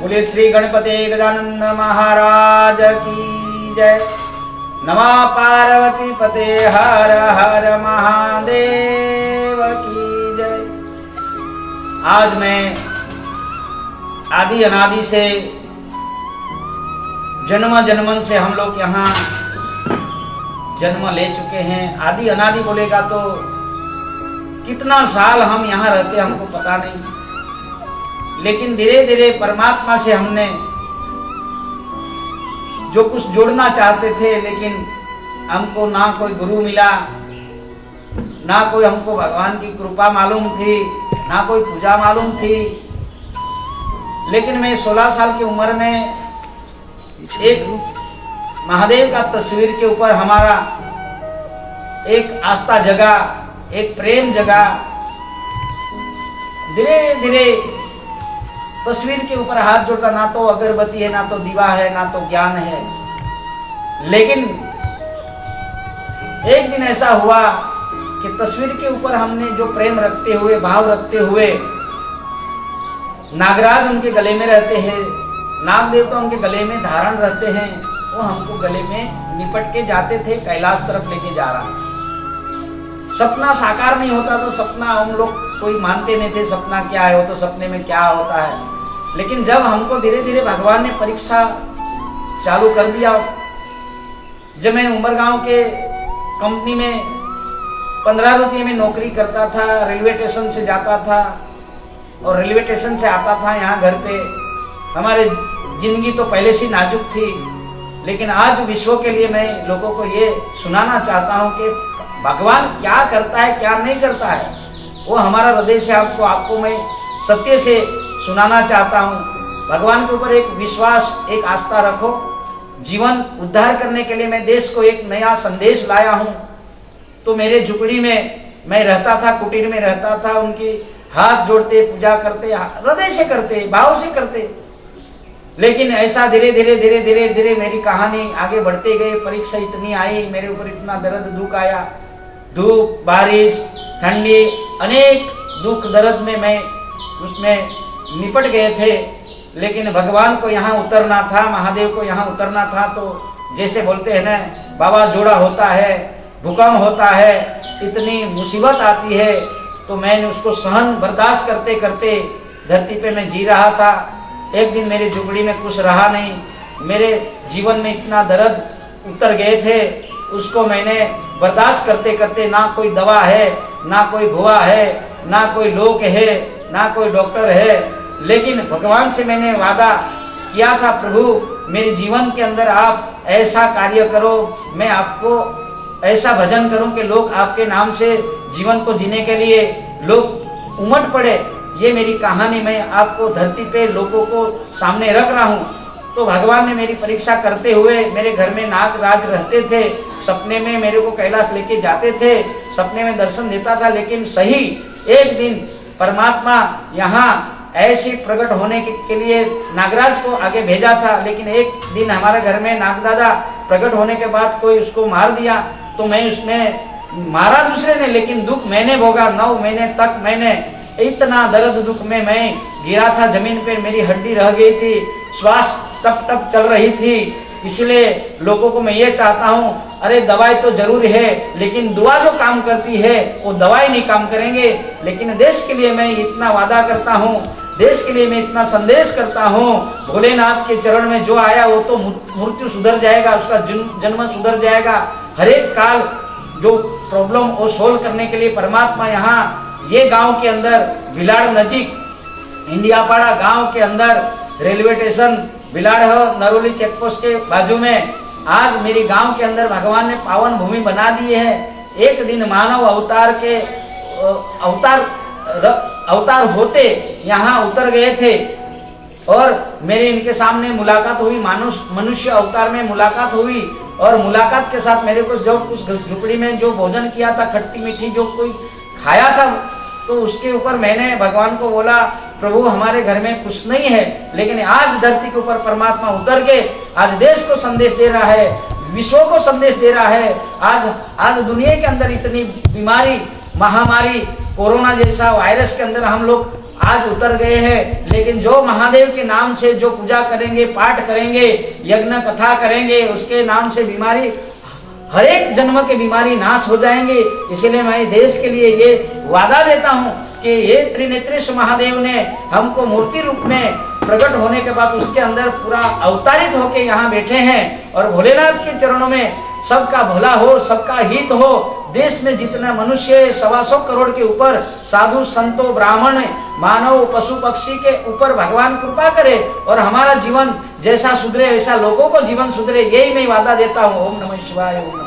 बोले श्री गणपति गजानन महाराज की जय। नमः पार्वती पते हर हर महादेव की जय। आज मैं आदि अनादि से जन्म जन्मन से हम लोग यहाँ जन्म ले चुके हैं। आदि अनादि बोलेगा तो कितना साल हम यहाँ रहते हमको पता नहीं, लेकिन धीरे धीरे परमात्मा से हमने जो कुछ जोड़ना चाहते थे, लेकिन हमको ना कोई गुरु मिला, ना कोई हमको भगवान की कृपा मालूम थी, ना कोई पूजा मालूम थी। लेकिन मैं 16 साल की उम्र में एक महादेव का तस्वीर के ऊपर हमारा एक आस्था जगा, एक प्रेम जगा। धीरे धीरे तस्वीर के ऊपर हाथ जोड़कर, ना तो अगरबत्ती है, ना तो दीवा है, ना तो ज्ञान है। लेकिन एक दिन ऐसा हुआ कि तस्वीर के ऊपर हमने जो प्रेम रखते हुए, भाव रखते हुए, नागराज उनके गले में रहते हैं, नाग देवता उनके गले में धारण रहते हैं, वो हमको गले में निपट के जाते थे, कैलाश तरफ लेके जा रहा। सपना साकार नहीं होता तो सपना हम लोग कोई मानते नहीं थे, सपना क्या है, वो तो सपने में क्या होता है। लेकिन जब हमको धीरे धीरे भगवान ने परीक्षा चालू कर दिया, जब मैं उमरगांव के कंपनी में 15 रुपये में नौकरी करता था, रेलवे स्टेशन से जाता था और रेलवे स्टेशन से आता था यहाँ घर पे। हमारे जिंदगी तो पहले से नाजुक थी, लेकिन आज विश्व के लिए मैं लोगों को ये सुनाना चाहता हूँ कि भगवान क्या करता है, क्या नहीं करता है, वो हमारा हृदय से आपको मैं सत्य से सुनाना चाहता हूँ। भगवान के ऊपर एक विश्वास, एक आस्था रखो। जीवन उद्धार करने के लिए मैं देश को एक नया संदेश लाया हूँ। तो मेरे झुपड़ी में मैं रहता था, कुटीर में रहता था, उनकी हाथ जोड़ते, पूजा करते, हृदय से करते, भाव से करते। लेकिन ऐसा धीरे धीरे धीरे धीरे धीरे मेरी कहानी आगे बढ़ते गए। परीक्षा इतनी आई, मेरे ऊपर इतना दर्द दुख आया, धूप, बारिश, ठंडी, अनेक दुख दर्द में मैं उसमें निपट गए थे। लेकिन भगवान को यहाँ उतरना था, महादेव को यहाँ उतरना था। तो जैसे बोलते हैं ना, बाबा जोड़ा होता है, भूकंप होता है, इतनी मुसीबत आती है, तो मैंने उसको सहन बर्दाश्त करते करते धरती पे मैं जी रहा था। एक दिन मेरी झुपड़ी में कुछ रहा नहीं, मेरे जीवन में इतना दर्द उतर गए थे, उसको मैंने बर्दाश्त करते करते, ना कोई दवा है, ना कोई भुआ है, ना कोई लोक है, ना कोई डॉक्टर है, लेकिन भगवान से मैंने वादा किया था, प्रभु मेरे जीवन के अंदर आप ऐसा कार्य करो, मैं आपको ऐसा भजन करूं कि लोग आपके नाम से जीवन को जीने के लिए लोग उमड़ पड़े। ये मेरी कहानी मैं आपको धरती पे लोगों को सामने रख रहा हूँ। तो भगवान ने मेरी परीक्षा करते हुए, मेरे घर में नागराज रहते थे, सपने में मेरे को कैलाश लेके जाते थे, सपने में दर्शन देता था। लेकिन सही एक दिन परमात्मा यहाँ ऐसे प्रकट होने के लिए नागराज को आगे भेजा था। लेकिन एक दिन हमारे घर में नागदादा प्रकट होने के बाद कोई उसको मार दिया। तो मैं उसमें मारा दूसरे ने, लेकिन दुख मैंने भोगा। 9 महीने तक मैंने इतना दर्द दुख में मैं गिरा था जमीन पे, मेरी हड्डी रह गई थी, श्वास टप टप चल रही थी। इसलिए लोगों को मैं ये चाहता हूँ, अरे दवाई तो जरूर है, लेकिन दुआ जो काम करती है वो दवाई नहीं काम करेंगे। लेकिन देश के लिए मैं इतना वादा करता हूँ, देश के लिए मैं इतना संदेश करता हूँ, भोलेनाथ के चरण में जो आया वो तो मृत्यु सुधर जाएगा, उसका जन्म सुधर जाएगा। हर एक काल जो प्रॉब्लम वो सोल्व करने के लिए परमात्मा यहाँ ये गांव के अंदर भिलाड़ नजीक इंडियापाड़ा गांव के अंदर railway station Bhilad Naroli checkpost के बाजू में आज मेरी गांव के अंदर भगवान ने पावन भूमि बना दी है। एक दिन मानव अवतार होते यहाँ उतर गए थे और मेरे इनके सामने मुलाकात हुई, मनुष्य अवतार में मुलाकात हुई। और मुलाकात के साथ मेरे को जो उस झुपड़ी में जो भोजन किया था, खट्टी मीठी जो कोई खाया था, तो उसके ऊपर मैंने भगवान को बोला, प्रभु हमारे घर में कुछ नहीं है, लेकिन आज धरती के ऊपर परमात्मा उतर के आज देश को संदेश दे रहा है, विश्व को संदेश दे रहा है। आज दुनिया के अंदर इतनी बीमारी, महामारी, कोरोना जैसा वायरस के अंदर हम लोग आज उतर गए हैं, लेकिन जो महादेव के नाम से जो पूजा करेंगे, पाठ करेंगे, यज्ञ कथा करेंगे, उसके नाम से बीमारी, हर एक जन्म के बीमारी नाश हो जाएंगे। इसलिए मैं देश के लिए ये वादा देता हूँ कि ये त्रिनेत्रेश्वर महादेव ने हमको मूर्ति रूप में प्रकट होने के बाद उसके अंदर पूरा अवतारित होके यहाँ बैठे हैं, और भोलेनाथ के चरणों में सबका भला हो, सबका हित हो। देश में जितना मनुष्य 125 करोड़ के ऊपर साधु संतों, ब्राह्मण, मानव, पशु पक्षी के ऊपर भगवान कृपा करे, और हमारा जीवन जैसा सुधरे वैसा लोगों को जीवन सुधरे, यही मैं वादा देता हूँ। ओम नमः शिवाय। ओम